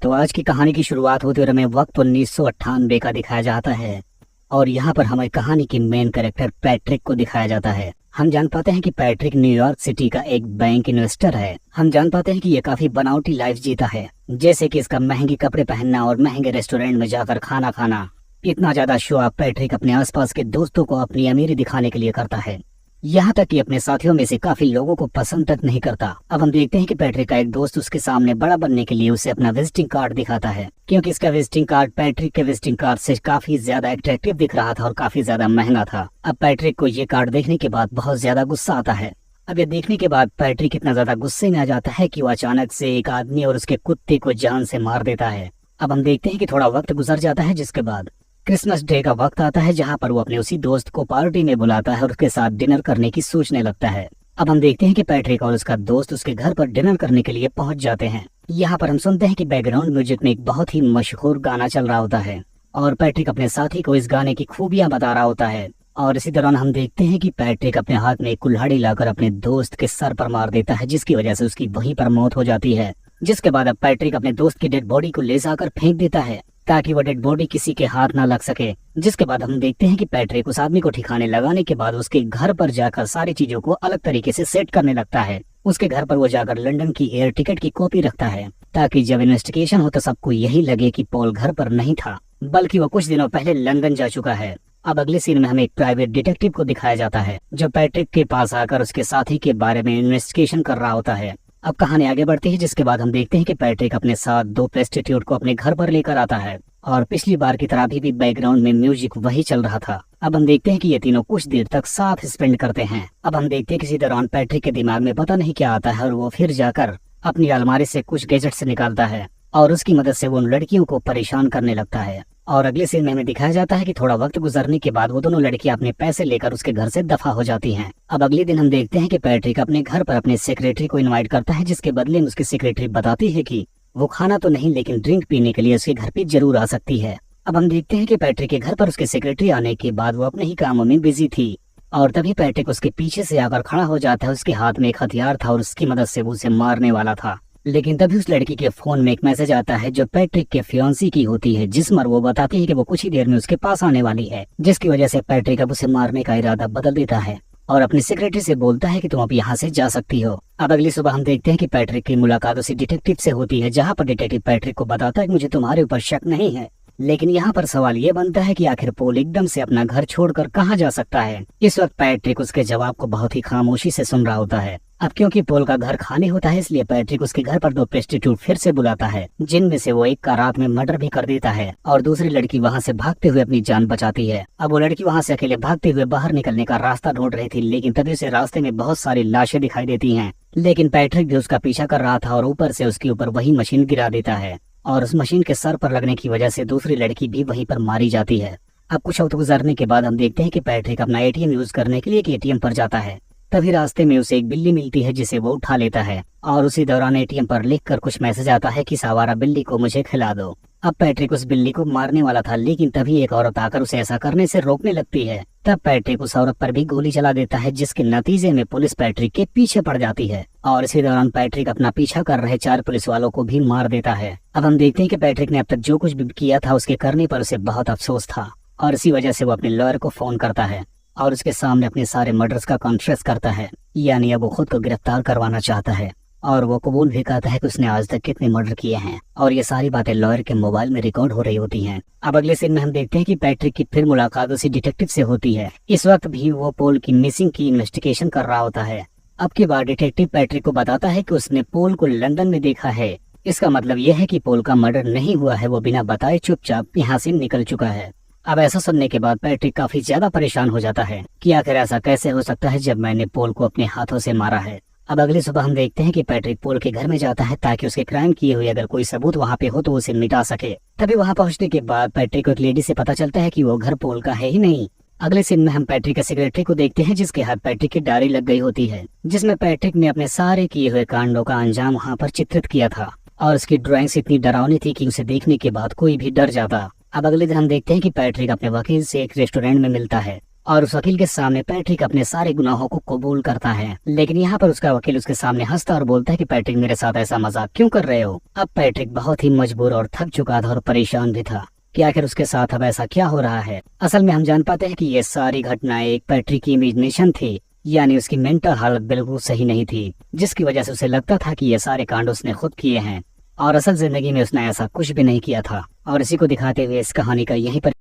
तो आज की कहानी की शुरुआत होते हुए हमें वक्त 1998 का दिखाया जाता है और यहाँ पर हमें कहानी की मेन कैरेक्टर पैट्रिक को दिखाया जाता है। हम जान पाते हैं कि पैट्रिक न्यूयॉर्क सिटी का एक बैंक इन्वेस्टर है। हम जान पाते हैं कि ये काफी बनावटी लाइफ जीता है, जैसे कि इसका महंगे कपड़े पहनना और महंगे रेस्टोरेंट में जाकर खाना खाना। इतना ज्यादा शो ऑफ पैट्रिक अपने आसपास के दोस्तों को अपनी अमीरी दिखाने के लिए करता है, यहाँ तक कि अपने साथियों में से काफी लोगों को पसंद तक नहीं करता। अब हम देखते हैं कि पैट्रिक का एक दोस्त उसके सामने बड़ा बनने के लिए उसे अपना विजिटिंग कार्ड दिखाता है, क्योंकि इसका विजिटिंग कार्ड पैट्रिक के विजिटिंग कार्ड से काफी ज्यादा अट्रैक्टिव दिख रहा था और काफी ज्यादा महंगा था। अब पैट्रिक को ये कार्ड देखने के बाद बहुत ज्यादा गुस्सा आता है। अब ये देखने के बाद पैट्रिक इतना ज्यादा गुस्से में आ जाता है कि वो अचानक से एक आदमी और उसके कुत्ते को जान से मार देता है। अब हम देखते हैं कि थोड़ा वक्त गुजर जाता है, जिसके बाद क्रिसमस डे का वक्त आता है, जहां पर वो अपने उसी दोस्त को पार्टी में बुलाता है और उसके साथ डिनर करने की सोचने लगता है। अब हम देखते हैं कि पैट्रिक और उसका दोस्त उसके घर पर डिनर करने के लिए पहुंच जाते हैं। यहाँ पर हम सुनते हैं कि बैकग्राउंड म्यूजिक में एक बहुत ही मशहूर गाना चल रहा होता है और पैट्रिक अपने साथी को इस गाने की खूबियां बता रहा होता है। और इसी दौरान हम देखते हैं कि पैट्रिक अपने हाथ में एक कुल्हाड़ी लाकर अपने दोस्त के सर पर मार देता है, जिसकी वजह से उसकी वहीं पर मौत हो जाती है। जिसके बाद अब पैट्रिक अपने दोस्त की डेड बॉडी को ले जाकर फेंक देता है ताकि वो डेड बॉडी किसी के हाथ ना लग सके। जिसके बाद हम देखते हैं कि पैट्रिक उस आदमी को ठिकाने लगाने के बाद उसके घर पर जाकर सारी चीजों को अलग तरीके से सेट करने लगता है। उसके घर पर वो जाकर लंदन की एयर टिकट की कॉपी रखता है, ताकि जब इन्वेस्टिगेशन हो तो सबको यही लगे कि पॉल घर पर नहीं था, बल्कि वो कुछ दिनों पहले लंदन जा चुका है। अब अगले सीन में हमें एक प्राइवेट डिटेक्टिव को दिखाया जाता है, जो पैट्रिक के पास आकर उसके साथी के बारे में इन्वेस्टिगेशन कर रहा होता है। अब कहानी आगे बढ़ती है, जिसके बाद हम देखते हैं कि पैट्रिक अपने साथ 2 प्रोस्टिट्यूट को अपने घर पर लेकर आता है और पिछली बार की तरह अभी भी बैकग्राउंड में म्यूजिक वही चल रहा था। अब हम देखते हैं कि ये तीनों कुछ देर तक साथ स्पेंड करते हैं। अब हम देखते हैं किसी दौरान पैट्रिक के दिमाग में पता नहीं क्या आता है और वो फिर जाकर अपनी अलमारी से कुछ गैजेट्स निकालता है और उसकी मदद से वो उन लड़कियों को परेशान करने लगता है। और अगले सीन में हमें दिखाया जाता है कि थोड़ा वक्त गुजरने के बाद वो दोनों लड़कियां अपने पैसे लेकर उसके घर से दफा हो जाती हैं। अब अगले दिन हम देखते हैं कि पैट्रिक अपने घर पर अपने सेक्रेटरी को इनवाइट करता है, जिसके बदले में उसकी सेक्रेटरी बताती है कि वो खाना तो नहीं लेकिन ड्रिंक पीने के लिए उसके घर पे जरूर आ सकती है। अब हम देखते हैं कि पैट्रिक के घर पर उसके सेक्रेटरी आने के बाद वो अपने ही कामों में बिजी थी और तभी पैट्रिक उसके पीछे से आकर खड़ा हो जाता है। उसके हाथ में एक हथियार था और उसकी मदद से वो उसे मारने वाला था, लेकिन तभी उस लड़की के फोन में एक मैसेज आता है जो पैट्रिक के फियांसी की होती है, जिसमें वो बताती है कि वो कुछ ही देर में उसके पास आने वाली है। जिसकी वजह से पैट्रिक अब उसे मारने का इरादा बदल देता है और अपनी सेक्रेटरी से बोलता है कि तुम अब यहाँ से जा सकती हो। अब अगली सुबह हम देखते हैं कि पैट्रिक की मुलाकात उसी डिटेक्टिव से होती है, जहाँ पर डिटेक्टिव पैट्रिक को बताता है कि मुझे तुम्हारे ऊपर शक नहीं है, लेकिन यहाँ पर सवाल ये बनता है कि आखिर पोल एकदम से अपना घर छोड़कर कहाँ जा सकता है। इस वक्त पैट्रिक उसके जवाब को बहुत ही खामोशी से सुन रहा होता है। अब क्योंकि पोल का घर खाली होता है, इसलिए पैट्रिक उसके घर पर 2 प्रोस्टिट्यूट फिर से बुलाता है, जिनमें से वो एक का रात में मर्डर भी कर देता है और दूसरी लड़की वहाँ से भागते हुए अपनी जान बचाती है। अब वो लड़की वहाँ से अकेले भागते हुए बाहर निकलने का रास्ता ढूंढ रही थी, लेकिन तभी उसे रास्ते में बहुत सारी लाशें दिखाई देती हैं। लेकिन पैट्रिक भी उसका पीछा कर रहा था और ऊपर से उसके ऊपर वही मशीन गिरा देता है और उस मशीन के सर पर लगने की वजह से दूसरी लड़की भी वहीं पर मारी जाती है। अब कुछ वक्त गुजरने के बाद हम देखते हैं कि पैट्रिक अपना एटीएम यूज करने के लिए एक एटीएम पर जाता है। तभी रास्ते में उसे एक बिल्ली मिलती है, जिसे वो उठा लेता है और उसी दौरान एटीएम पर लिखकर कुछ मैसेज आता है कि सवारा बिल्ली को मुझे खिला दो। अब पैट्रिक उस बिल्ली को मारने वाला था, लेकिन तभी एक औरत आकर उसे ऐसा करने से रोकने लगती है। तब पैट्रिक उस औरत पर भी गोली चला देता है, जिसके नतीजे में पुलिस पैट्रिक के पीछे पड़ जाती है और इसी दौरान पैट्रिक अपना पीछा कर रहे 4 पुलिस वालों को भी मार देता है। अब हम देखते हैं कि पैट्रिक ने अब तक जो कुछ भी किया था उसके करने पर उसे बहुत अफसोस था और इसी वजह से वो अपने लॉयर को फोन करता है और उसके सामने अपने सारे मर्डर्स का कॉन्फेस करता है, यानी अब वो खुद को गिरफ्तार करवाना चाहता है और वो कबूल भी करता है कि उसने आज तक कितने मर्डर किए हैं और ये सारी बातें लॉयर के मोबाइल में रिकॉर्ड हो रही होती हैं। अब अगले सीन में हम देखते हैं कि पैट्रिक की फिर मुलाकात उसी डिटेक्टिव से होती है। इस वक्त भी वो पोल की मिसिंग की इन्वेस्टिगेशन कर रहा होता है। अब की बार डिटेक्टिव पैट्रिक को बताता है कि उसने पोल को लंदन में देखा है। इसका मतलब यह है कि पोल का मर्डर नहीं हुआ है, वो बिना बताए चुपचाप यहाँ से निकल चुका है। अब ऐसा सुनने के बाद पैट्रिक काफी ज्यादा परेशान हो जाता है कि आखिर ऐसा कैसे हो सकता है जब मैंने पोल को अपने हाथों से मारा है। अब अगली सुबह हम देखते हैं कि पैट्रिक पोल के घर में जाता है ताकि उसके क्राइम किए हुए अगर कोई सबूत वहाँ पे हो तो उसे मिटा सके। तभी वहाँ पहुँचने के बाद पैट्रिक को एक लेडी से पता चलता है कि वो घर पोल का है ही नहीं। अगले सीन में हम पैट्रिक के सेक्रेटरी को देखते हैं, जिसके हाथ पैट्रिक की डायरी लग गई होती है, जिसमें पैट्रिक ने अपने सारे किए हुए कांडों का अंजाम वहाँ पर चित्रित किया था और उसकी ड्राइंग्स इतनी डरावनी थी कि उसे देखने के बाद कोई भी डर जाता। अब अगले दिन हम देखते हैं कि पैट्रिक अपने वकील से एक रेस्टोरेंट में मिलता है और उस वकील के सामने पैट्रिक अपने सारे गुनाहों को कबूल करता है। लेकिन यहाँ पर उसका वकील उसके सामने हंसता और बोलता है कि पैट्रिक, मेरे साथ ऐसा मजाक क्यों कर रहे हो। अब पैट्रिक बहुत ही मजबूर और थक चुका था और परेशान भी था कि आखिर उसके साथ अब ऐसा क्या हो रहा है। असल में हम जान पाते हैं कि ये सारी घटनाएं एक पैट्रिक की इमेजिनेशन थी, यानी उसकी मेंटल हालत बिल्कुल सही नहीं थी, जिसकी वजह से उसे लगता था कि ये सारे कांड उसने खुद किए हैं और असल जिंदगी में उसने ऐसा कुछ भी नहीं किया था। और इसी को दिखाते हुए इस कहानी का यहीं पर